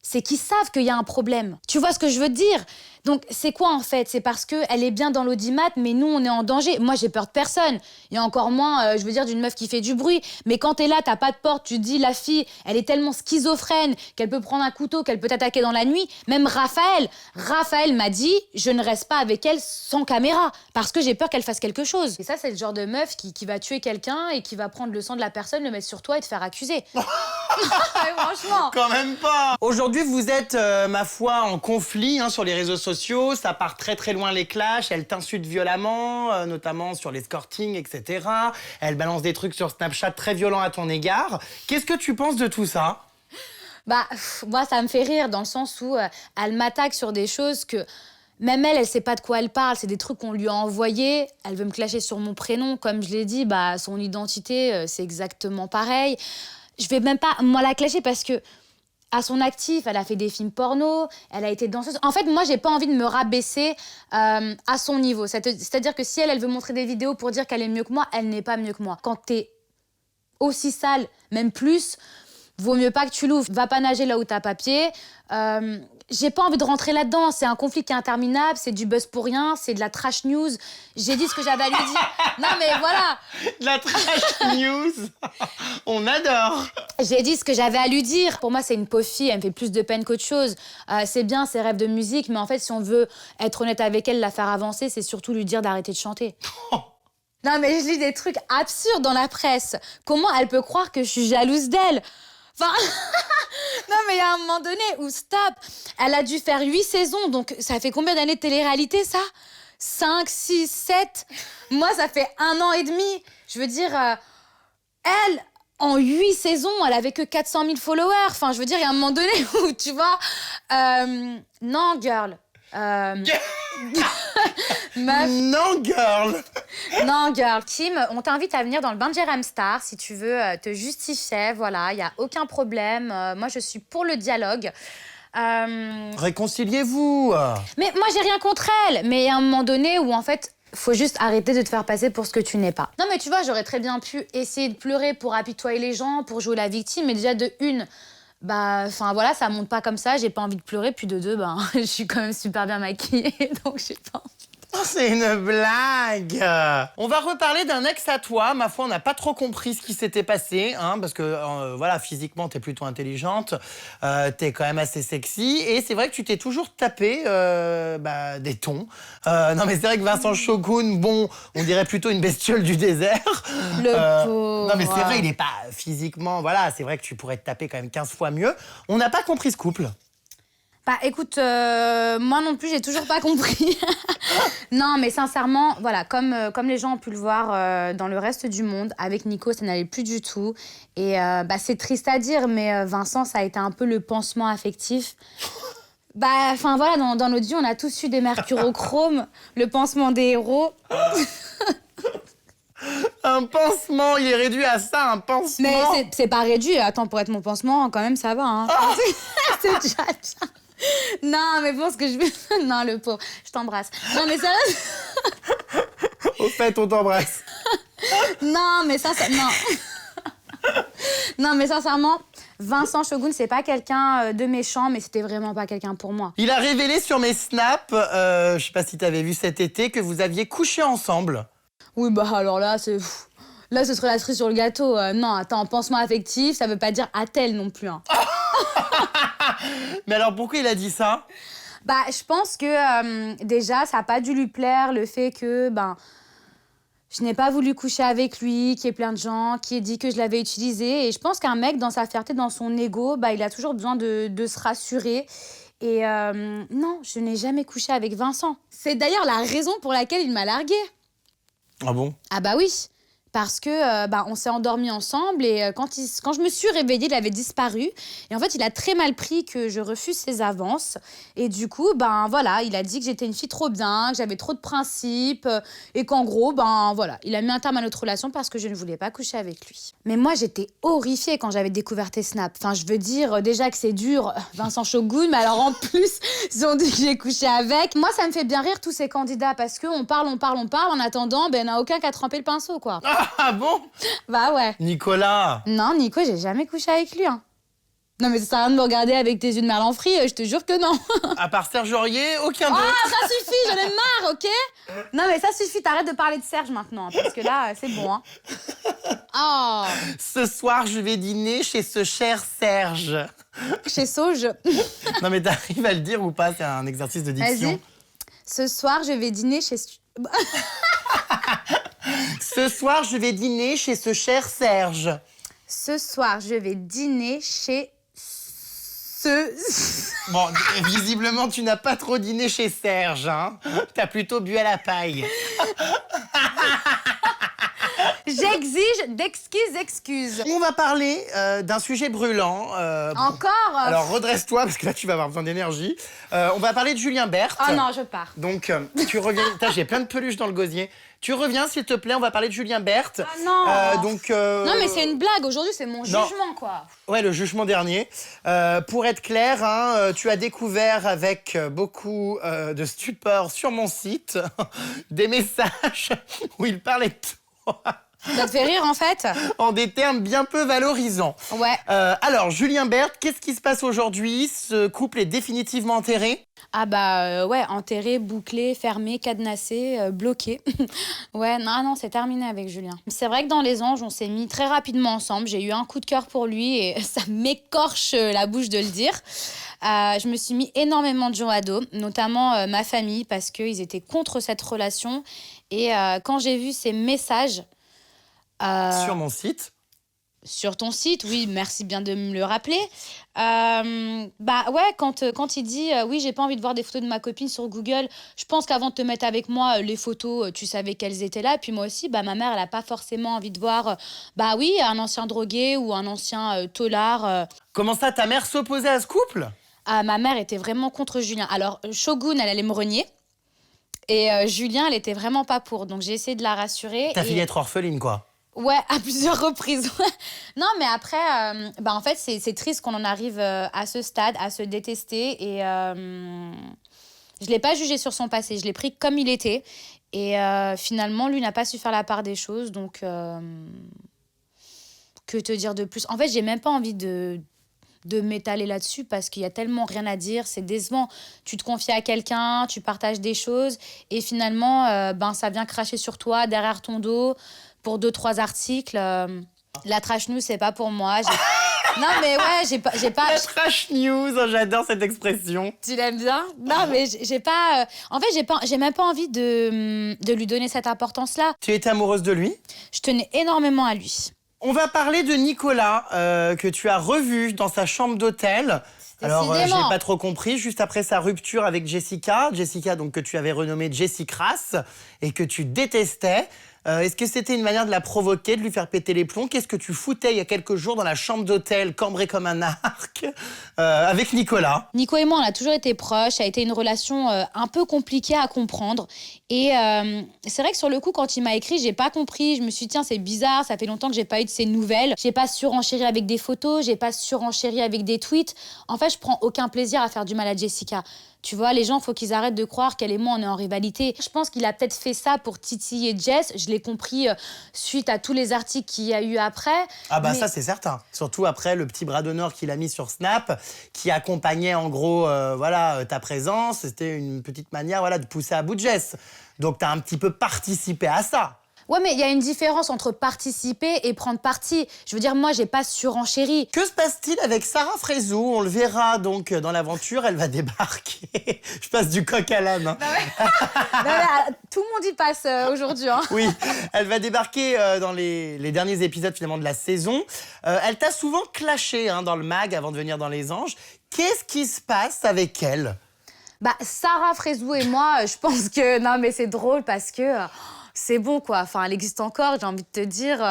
c'est qu'ils savent qu'il y a un problème. Tu vois ce que je veux te dire? Donc, c'est quoi en fait? C'est parce qu'elle est bien dans l'audimat, mais nous, on est en danger. Moi, j'ai peur de personne. Et encore moins, d'une meuf qui fait du bruit. Mais quand t'es là, t'as pas de porte, tu te dis, la fille, elle est tellement schizophrène qu'elle peut prendre un couteau, qu'elle peut t'attaquer dans la nuit. Même Raphaël m'a dit, je ne reste pas avec elle sans caméra, parce que j'ai peur qu'elle fasse quelque chose. Et ça, c'est le genre de meuf qui va tuer quelqu'un et qui va prendre le sang de la personne, le mettre sur toi et te faire accuser. Franchement. Quand même pas. Aujourd'hui, vous êtes, ma foi, en conflit sur les réseaux sociaux sociaux, ça part très très loin les clashs, elle t'insulte violemment, notamment sur l'escorting, etc. Elle balance des trucs sur Snapchat très violents à ton égard. Qu'est-ce que tu penses de tout ça? Moi, ça me fait rire dans le sens où elle m'attaque sur des choses que même elle sait pas de quoi elle parle. C'est des trucs qu'on lui a envoyés. Elle veut me clasher sur mon prénom. Comme je l'ai dit, son identité, c'est exactement pareil. Je vais même pas, moi, la clasher parce que à son actif, elle a fait des films porno, elle a été danseuse. En fait, moi, j'ai pas envie de me rabaisser à son niveau. C'est-à-dire que si elle veut montrer des vidéos pour dire qu'elle est mieux que moi, elle n'est pas mieux que moi. Quand t'es aussi sale, même plus, vaut mieux pas que tu l'ouvres. Va pas nager là où t'as pas pied. J'ai pas envie de rentrer là-dedans. C'est un conflit qui est interminable, c'est du buzz pour rien, c'est de la trash news. J'ai dit ce que j'avais à lui dire. Non, mais voilà. La trash news. On adore. J'ai dit ce que j'avais à lui dire. Pour moi, c'est une pauvre fille, elle me fait plus de peine qu'autre chose. C'est bien ses rêves de musique, mais en fait, si on veut être honnête avec elle, la faire avancer, c'est surtout lui dire d'arrêter de chanter. Non, mais je lis des trucs absurdes dans la presse. Comment elle peut croire que je suis jalouse d'elle? Enfin, non, mais il y a un moment donné où, stop, elle a dû faire 8 saisons, donc ça fait combien d'années de télé-réalité, ça? 5, 6, 7? Moi, ça fait 1 an et demi. Je veux dire, elle, en 8 saisons, elle avait que 400 000 followers. Enfin, je veux dire, il y a un moment donné où, tu vois... non, girl. Meuf. Non, girl. Non, girl. Kim, on t'invite à venir dans le bain de Jérém Star si tu veux te justifier. Voilà, il n'y a aucun problème. Moi, je suis pour le dialogue. Réconciliez-vous. Mais moi, j'ai rien contre elle. Mais il y a un moment donné où, en fait, faut juste arrêter de te faire passer pour ce que tu n'es pas. Non, mais tu vois, j'aurais très bien pu essayer de pleurer pour apitoyer les gens, pour jouer la victime. Mais déjà, de une... enfin voilà, ça monte pas comme ça, j'ai pas envie de pleurer, puis de deux, je suis quand même super bien maquillée, donc j'ai pas envie. Oh, c'est une blague. On va reparler d'un ex à toi. Ma foi, on n'a pas trop compris ce qui s'était passé, hein, parce que voilà, physiquement, t'es plutôt intelligente, t'es quand même assez sexy, et c'est vrai que tu t'es toujours tapé des tons. Non, mais c'est vrai que Vincent Shogun, bon, on dirait plutôt une bestiole du désert. Le pauvre. Non, mais c'est vrai, il est pas physiquement, voilà, c'est vrai que tu pourrais te taper quand même 15 fois mieux. On n'a pas compris ce couple. Écoute, moi non plus, j'ai toujours pas compris. Non, mais sincèrement, voilà, comme les gens ont pu le voir dans le reste du monde, avec Nico, ça n'allait plus du tout. Et c'est triste à dire, mais Vincent, ça a été un peu le pansement affectif. Enfin voilà, dans notre vie, on a tous eu des mercurochromes, le pansement des héros. Un pansement, il est réduit à ça, un pansement. Mais c'est pas réduit. Attends, pour être mon pansement, quand même, ça va. Hein. C'est déjà bien. Non, mais bon, ce que je veux... Non, le pauvre, je t'embrasse. Non, mais ça... Au fait, on t'embrasse. Non, mais ça... Non. Non, mais sincèrement, Vincent Shogun, c'est pas quelqu'un de méchant, mais c'était vraiment pas quelqu'un pour moi. Il a révélé sur mes snaps, je sais pas si t'avais vu cet été, que vous aviez couché ensemble. Oui, alors là, c'est... Là, ce serait la cerise sur le gâteau. Non, attends, pansement affectif, ça veut pas dire attelle non plus. Hein. Mais alors, pourquoi il a dit ça? Je pense que déjà, ça a pas dû lui plaire le fait que, je n'ai pas voulu coucher avec lui, qu'il y ait plein de gens qui aient dit que je l'avais utilisé. Et je pense qu'un mec, dans sa fierté, dans son ego, il a toujours besoin de se rassurer. Et non, je n'ai jamais couché avec Vincent. C'est d'ailleurs la raison pour laquelle il m'a larguée. Ah bon? Ah oui, parce que on s'est endormis ensemble et quand je me suis réveillée, il avait disparu. Et en fait, il a très mal pris que je refuse ses avances. Et du coup, voilà, il a dit que j'étais une fille trop bien, que j'avais trop de principes et qu'en gros, voilà, il a mis un terme à notre relation parce que je ne voulais pas coucher avec lui. Mais moi, j'étais horrifiée quand j'avais découvert tes snaps. Enfin, je veux dire déjà que c'est dur, Vincent Shogun, mais alors en plus, ils ont dit que j'ai couché avec. Moi, ça me fait bien rire tous ces candidats parce qu'on parle, en attendant, il n'y en a aucun qu'à tremper le pinceau, quoi. Ah bon? Ouais. Nicolas? Non, Nico, j'ai jamais couché avec lui. Hein. Non, mais ça sert à rien de me regarder avec tes yeux de merlan frit, je te jure que non. À part Serge Aurier, aucun d'autre. Ah, ça suffit, j'en ai marre, ok? Non, mais ça suffit, t'arrêtes de parler de Serge maintenant, parce que là, c'est bon, hein. Oh. Ce soir, je vais dîner chez ce cher Serge. Chez Sauge. Non, mais t'arrives à le dire ou pas? C'est un exercice de diction. Vas-y. Ce soir, je vais dîner chez... Ce soir, je vais dîner chez ce cher Serge. Ce soir, je vais dîner chez ce... Bon, visiblement, tu n'as pas trop dîné chez Serge, hein. T'as plutôt bu à la paille. J'exige d'exquises excuses. On va parler d'un sujet brûlant. Encore Alors, redresse-toi, parce que là, tu vas avoir besoin d'énergie. On va parler de Julien Berthe. Oh non, je pars. Donc, tu reviens... Putain, j'ai plein de peluches dans le gosier. Tu reviens, s'il te plaît, on va parler de Julien Berthe. Ah non Non, mais c'est une blague, aujourd'hui c'est mon jugement, quoi. Ouais, le jugement dernier. Pour être clair, hein, tu as découvert avec beaucoup de stupeur sur mon site des messages où il parlait de toi Ça te fait rire, en fait? en des termes bien peu valorisants. Ouais. Alors, Julien Berthe, qu'est-ce qui se passe aujourd'hui? Ce couple est définitivement enterré? Ah bah ouais, enterré, bouclé, fermé, cadenassé, bloqué. Ouais, non, c'est terminé avec Julien. C'est vrai que dans Les Anges, on s'est mis très rapidement ensemble. J'ai eu un coup de cœur pour lui et ça m'écorche la bouche de le dire. Je me suis mis énormément de gens à dos, notamment ma famille, parce qu'ils étaient contre cette relation. Et quand j'ai vu ces messages... Sur mon site? Sur ton site, oui, merci bien de me le rappeler. Bah ouais, quand il dit oui, j'ai pas envie de voir des photos de ma copine sur Google, je pense qu'avant de te mettre avec moi, les photos, tu savais qu'elles étaient là. Et puis moi aussi, bah, ma mère, elle a pas forcément envie de voir, bah oui, un ancien drogué ou un ancien tôlard. Comment ça, ta mère s'opposait à ce couple? Ma mère était vraiment contre Julien. Alors, Shogun, elle allait me renier. Et Julien, elle était vraiment pas pour. Donc j'ai essayé de la rassurer. Ta fille être orpheline, quoi. Ouais, à plusieurs reprises. Non, mais après, bah en fait, c'est triste qu'on en arrive à ce stade, à se détester. Et je l'ai pas jugé sur son passé, je l'ai pris comme il était. Et finalement, lui n'a pas su faire la part des choses. Donc, que te dire de plus? En fait, j'ai même pas envie de m'étaler là-dessus parce qu'il y a tellement rien à dire, c'est décevant. Tu te confies à quelqu'un, tu partages des choses et finalement, ben, ça vient cracher sur toi, derrière ton dos, pour 2-3 articles. La trash news, c'est pas pour moi. Non, mais ouais, j'ai pas... La trash news, oh, j'adore cette expression. Tu l'aimes bien? Non, mais j'ai pas... En fait, j'ai même pas envie de lui donner cette importance-là. Tu étais amoureuse de lui? Je tenais énormément à lui. On va parler de Nicolas, que tu as revu dans sa chambre d'hôtel. Alors, j'ai Décidément. pas trop compris, juste après sa rupture avec Jessica. Jessica, donc, que tu avais renommée Jessie Crass et que tu détestais. Est-ce que c'était une manière de la provoquer, de lui faire péter les plombs? Qu'est-ce que tu foutais il y a quelques jours dans la chambre d'hôtel, cambrée comme un arc, avec Nicolas? Nico et moi, on a toujours été proches. Ça a été une relation un peu compliquée à comprendre. Et c'est vrai que sur le coup, quand il m'a écrit, j'ai pas compris. Je me suis dit, tiens, c'est bizarre, ça fait longtemps que j'ai pas eu de ses nouvelles. J'ai pas surenchéri avec des photos, j'ai pas surenchéri avec des tweets. En fait, je prends aucun plaisir à faire du mal à Jessica. Tu vois, les gens, faut qu'ils arrêtent de croire qu'elle et moi, on est en rivalité. Je pense qu'il a peut-être fait ça pour titiller Jess. Je l'ai compris suite à tous les articles qu'il y a eu après. Ah bah Mais- ça, c'est certain. Surtout après le petit bras d'honneur qu'il a mis sur Snap, qui accompagnait en gros voilà, ta présence. C'était une petite manière voilà, de pousser à bout de Jess. Donc t'as un petit peu participé à ça. Ouais, mais il y a une différence entre participer et prendre parti. Je veux dire, moi, j'ai pas surenchéri. Que se passe-t-il avec Sarah Frézou? On le verra donc dans l'aventure, elle va débarquer. Je passe du coq à l'âne. Hein. Tout le monde y passe aujourd'hui. Hein. Oui, elle va débarquer dans les derniers épisodes finalement de la saison. Elle t'a souvent clashé hein, dans le mag avant de venir dans Les Anges. Qu'est-ce qui se passe avec elle? Bah, Sarah Frézou et moi, je pense que... Non, mais c'est drôle parce que c'est bon, quoi. Enfin, elle existe encore, j'ai envie de te dire...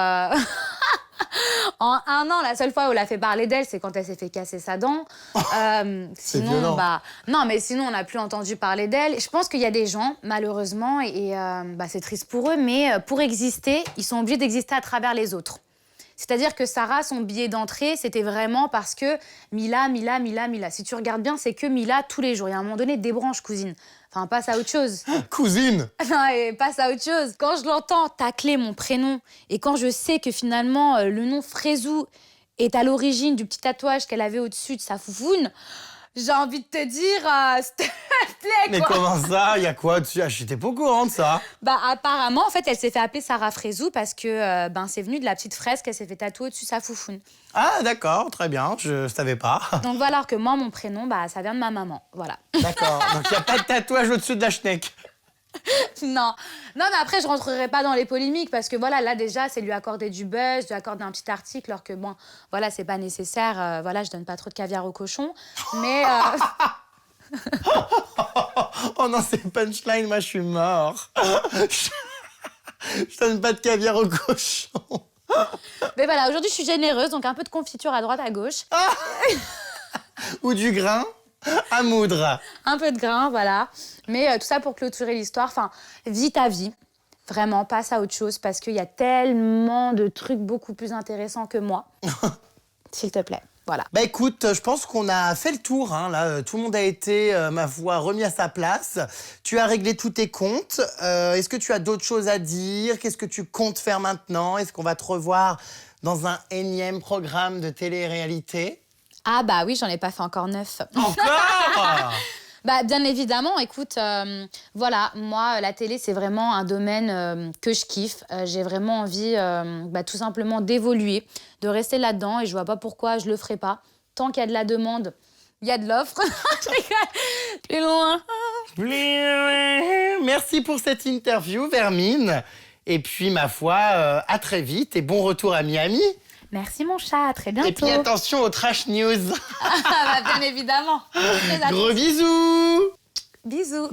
En 1 an, la seule fois où elle a fait parler d'elle, c'est quand elle s'est fait casser sa dent. Sinon, violent. bah... Non, mais sinon, on n'a plus entendu parler d'elle. Je pense qu'il y a des gens, malheureusement, et bah, c'est triste pour eux, mais pour exister, ils sont obligés d'exister à travers les autres. C'est-à-dire que Sarah, son billet d'entrée, c'était vraiment parce que Mila. Si tu regardes bien, c'est que Mila tous les jours. Il y a un moment donné, débranche, cousine. Enfin, passe à autre chose. Cousine! Non, et passe à autre chose. Quand je l'entends tacler mon prénom et quand je sais que finalement, le nom Frézou est à l'origine du petit tatouage qu'elle avait au-dessus de sa foufoune, j'ai envie de te dire, s'il te plaît, Mais quoi. comment ça? Il y a quoi dessus? Ah, j'étais pas au courant de ça. Bah, apparemment, en fait, elle s'est fait appeler Sarah Frézou parce que ben, c'est venu de la petite fraise qu'elle s'est fait tatouer au-dessus de sa foufoune. Ah, d'accord, très bien, je savais pas. Donc voilà, alors que moi, mon prénom, bah, ça vient de ma maman. Voilà. D'accord, donc il n'y a pas de tatouage au-dessus de la schneck. Non, non, mais après, je rentrerai pas dans les polémiques parce que voilà, là déjà, c'est lui accorder du buzz, lui accorder un petit article, alors que bon, voilà, c'est pas nécessaire. Voilà, je donne pas trop de caviar au cochon, mais Oh non, c'est punchline, moi je suis mort. Je donne pas de caviar au cochon. mais voilà, aujourd'hui, je suis généreuse, donc un peu de confiture à droite, à gauche, Ou du grain à moudre. un peu de grain, voilà. Mais tout ça pour clôturer l'histoire. Enfin, vis ta vie. Vraiment, passe à autre chose parce qu'il y a tellement de trucs beaucoup plus intéressants que moi. S'il te plaît, voilà. Bah écoute, je pense qu'on a fait le tour, hein, là. Tout le monde a été, ma foi, remis à sa place. Tu as réglé tous tes comptes. Est-ce que tu as d'autres choses à dire? Qu'est-ce que tu comptes faire maintenant? Est-ce qu'on va te revoir dans un énième programme de télé-réalité? Ah bah oui, j'en ai pas fait encore 9. Encore? Bah, bien évidemment, écoute, voilà, moi, la télé, c'est vraiment un domaine que je kiffe. J'ai vraiment envie, tout simplement, d'évoluer, de rester là-dedans et je vois pas pourquoi je le ferais pas. Tant qu'il y a de la demande, il y a de l'offre. Je rigole. Plus loin. Merci pour cette interview, Vermine. Et puis, ma foi, à très vite et bon retour à Miami. Merci, mon chat, à très bientôt. Et puis, attention aux trash news. Ah, bah, bien évidemment. Très Gros attention. bisous. Bisous.